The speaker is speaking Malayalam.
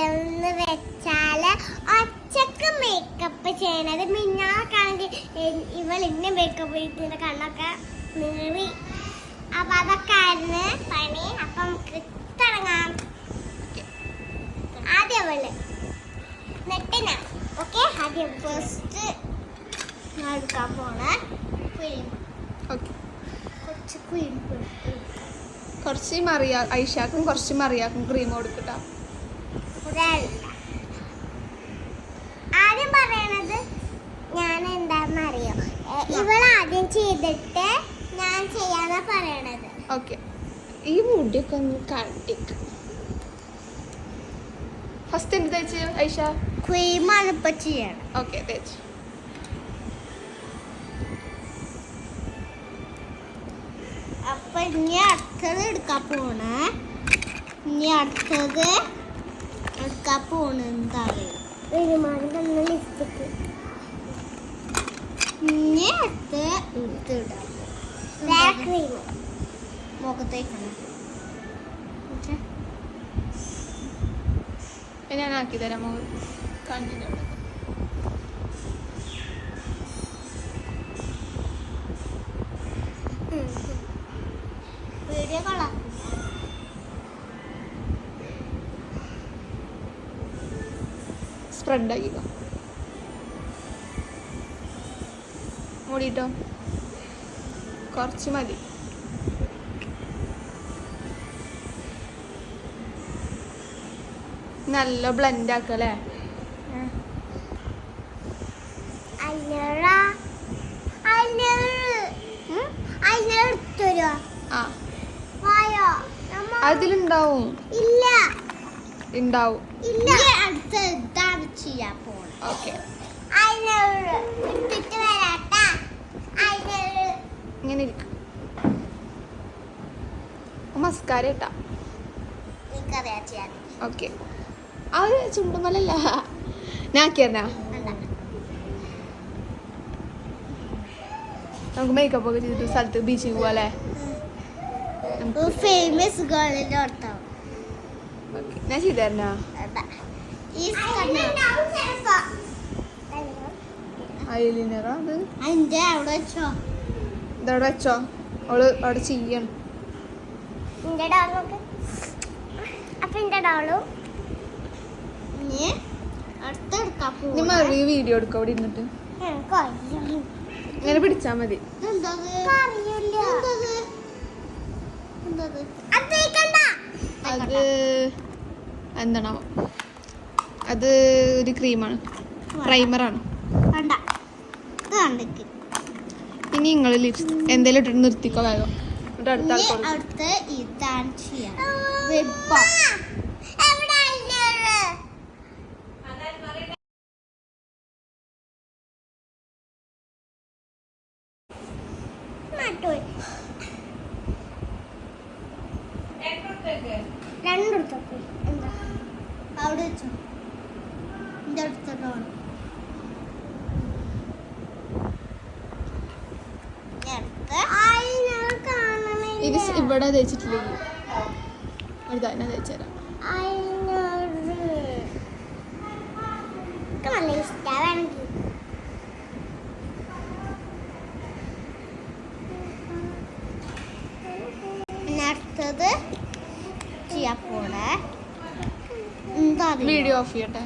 എന്ന് വെച്ചാല് ഒച്ചക്ക് മേക്കപ്പ് ചെയ്യണത്. മിന്നാക്കാണെങ്കിൽ ഇവൾ ഇന്ന മേക്കപ്പ് ചെയ്തിന്റെ കണ്ണൊക്കെ നീറി. അപ്പൊ അതൊക്കെ ആയിരുന്നു പണി. അപ്പൊ നമുക്ക് തുടങ്ങാം. ആദ്യം അവള് നെട്ടിന. ഓക്കെ, ആദ്യം ഫസ്റ്റ് ഞാൻ എടുക്കാൻ പോണ ക്രീം. കുറച്ച് ക്രീം കുറച്ച് ഐഷാക്കും കുറച്ച് മറിയാക്കും ക്രീം കൊടുക്കട്ടോ. ആദ്യം പറയണത് ഞാൻ എന്താന്ന് അറിയോ, ഇവളാദ്യം ചെയ്തിട്ട് ഞാൻ ചെയ്യാന്നാ പറയണത്. ഓക്കെ, ഈ മുടിയൊക്കെ ഒന്ന് കട്ടിക്ക്. ഫസ്റ്റ് എന്ത് തേച്ച് ഐഷ? ക്രീമാണ് ഇപ്പൊ ചെയ്യണം. ഓക്കെ, തേച്ച്. അപ്പൊ ഇനി അടുത്തത് എടുക്കാൻ പോണേ. ഇനി അടുത്തത് എടുക്കാൻ പോണ എന്താ ലിപ്സ്റ്റിക്ക്. ഇനി അടുത്ത് എടുത്തിടാം ക്രീം മുഖത്തേക്കാണ്. ഞാൻ ആക്കി തരാം. കണ്ടിട്ട് വീഡിയോ കൊള്ളാം. സ്പ്രെഡ് ആക്കിക്കോ. മൂടിട്ടോ, കുറച്ച് മതി. നല്ല ബ്ലെൻഡ് ആക്കല്ലേ. അതിലുണ്ടാവും. ഇല്ല, ഉണ്ടാവും. ഇല്ല. അടുത്ത ഇതാണ് ചെയ്യാൻ പോണ. ഓക്കെ, ഇങ്ങനെ ഇരിക്കും. മസ്കാര ഇട്ടാ. ഓക്കെ, ആ ഒരു ചുണ്ടുമലല്ല ഞാൻ ആക്കിയറിഞ്ഞ. നമുക്ക് മേക്കപ്പ് ഒക്കെ ചെയ്തിട്ട് സ്ഥലത്ത് ബീച്ചിൽ പോവാല്ലേ. ഫേമസ് ഗേളിന്റെ ഓർത്താവും. ഞാൻ ചെയ്തരണ. ഐലിനറാ അത്. അവിടെ വെച്ചോ, ഇതവിടെ വെച്ചോ. അവള് അവിടെ ചെയ്യണം. വീഡിയോ എടുക്ക അവിടെ ഇരുന്നിട്ട്. ഇങ്ങനെ പിടിച്ചാ മതി. അത് എന്താണോ, അത് ഒരു ക്രീമാണ്, പ്രൈമറാണ്. ഇനി നിങ്ങൾ എന്തെങ്കിലും ഇട്ടിട്ട് നിർത്തിക്കോ വേഗം. അടുത്ത ഇതാണ് ചെയ്യാം. രണ്ടെടുത്തൊക്കെ എന്താ അവിടെ വെച്ചോ. എൻ്റെ അടുത്തോ ഇത് ഇവിടെ തേച്ചിട്ടില്ലേ, അടുത്ത തന്നെ തേച്ചുതരാം. നല്ല ഇഷ്ടമാണെങ്കിൽ അടുത്തത് ചെയ്യാൻ പോണേ. വീഡിയോ ഓഫ് ചെയ്യട്ടെ.